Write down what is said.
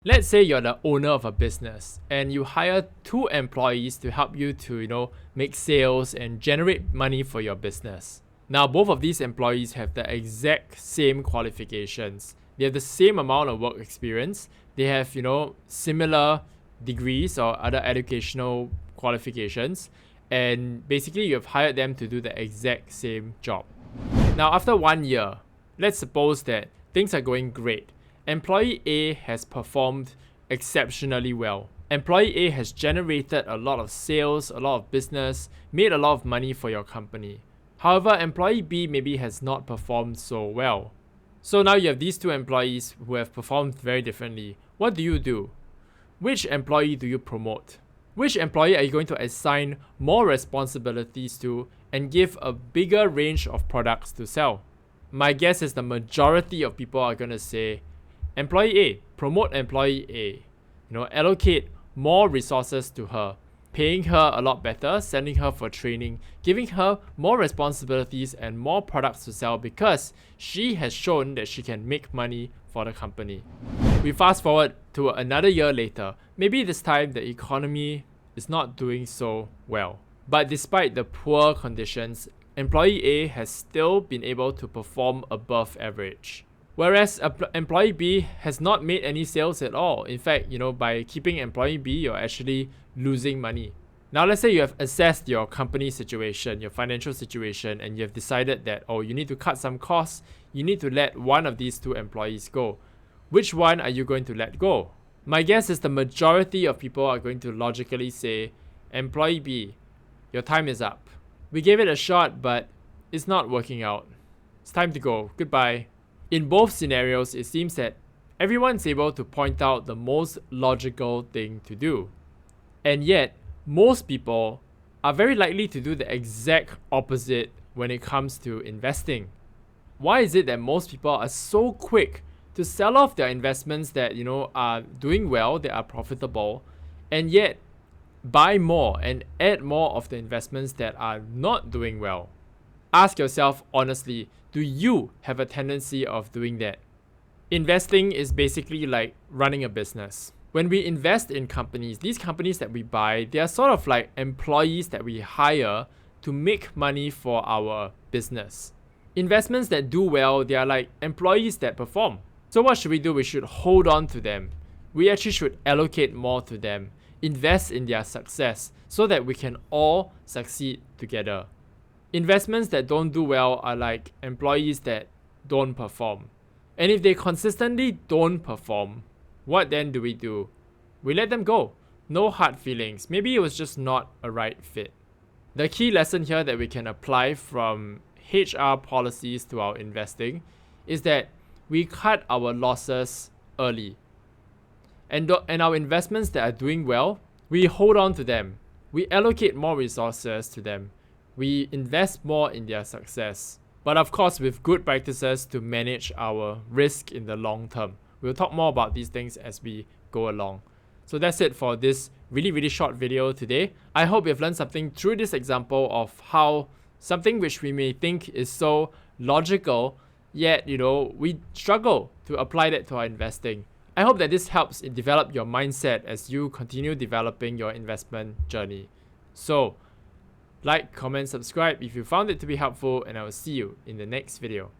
Let's say you're the owner of a business and you hire two employees to help you to make sales and generate money for your business. Now, both of these employees have the exact same qualifications. They have the same amount of work experience. They have similar degrees or other educational qualifications. And basically, you have hired them to do the exact same job. Now, after 1 year, let's suppose that things are going great. Employee A has performed exceptionally well. Employee A has generated a lot of sales, a lot of business, made a lot of money for your company. However, employee B maybe has not performed so well. So now you have these two employees who have performed very differently. What do you do? Which employee do you promote? Which employee are you going to assign more responsibilities to and give a bigger range of products to sell? My guess is the majority of people are going to say, Employee A, promote employee A. Allocate more resources to her, paying her a lot better, sending her for training, giving her more responsibilities and more products to sell because she has shown that she can make money for the company. We fast forward to another year later. Maybe this time the economy is not doing so well. But despite the poor conditions, employee A has still been able to perform above average. Whereas employee B has not made any sales at all. In fact, by keeping employee B, you're actually losing money. Now, let's say you have assessed your company situation, your financial situation, and you have decided that, you need to cut some costs. You need to let one of these two employees go. Which one are you going to let go? My guess is the majority of people are going to logically say, employee B, your time is up. We gave it a shot, but it's not working out. It's time to go. Goodbye. In both scenarios, it seems that everyone's able to point out the most logical thing to do. And yet, most people are very likely to do the exact opposite when it comes to investing. Why is it that most people are so quick to sell off their investments that are doing well, that are profitable, and yet buy more and add more of the investments that are not doing well? Ask yourself honestly, do you have a tendency of doing that? Investing is basically like running a business. When we invest in companies, these companies that we buy, they are sort of like employees that we hire to make money for our business. Investments that do well, they are like employees that perform. So what should we do? We should hold on to them. We actually should allocate more to them, invest in their success so that we can all succeed together. Investments that don't do well are like employees that don't perform. And if they consistently don't perform, what then do? We let them go. No hard feelings. Maybe it was just not a right fit. The key lesson here that we can apply from HR policies to our investing is that we cut our losses early. And our investments that are doing well, we hold on to them. We allocate more resources to them. We invest more in their success. But of course, with good practices to manage our risk in the long term. We'll talk more about these things as we go along. So that's it for this really short video today. I hope you've learned something through this example of how something which we may think is so logical, yet we struggle to apply that to our investing. I hope that this helps in develop your mindset as you continue developing your investment journey. So, like, comment, subscribe if you found it to be helpful, and I will see you in the next video.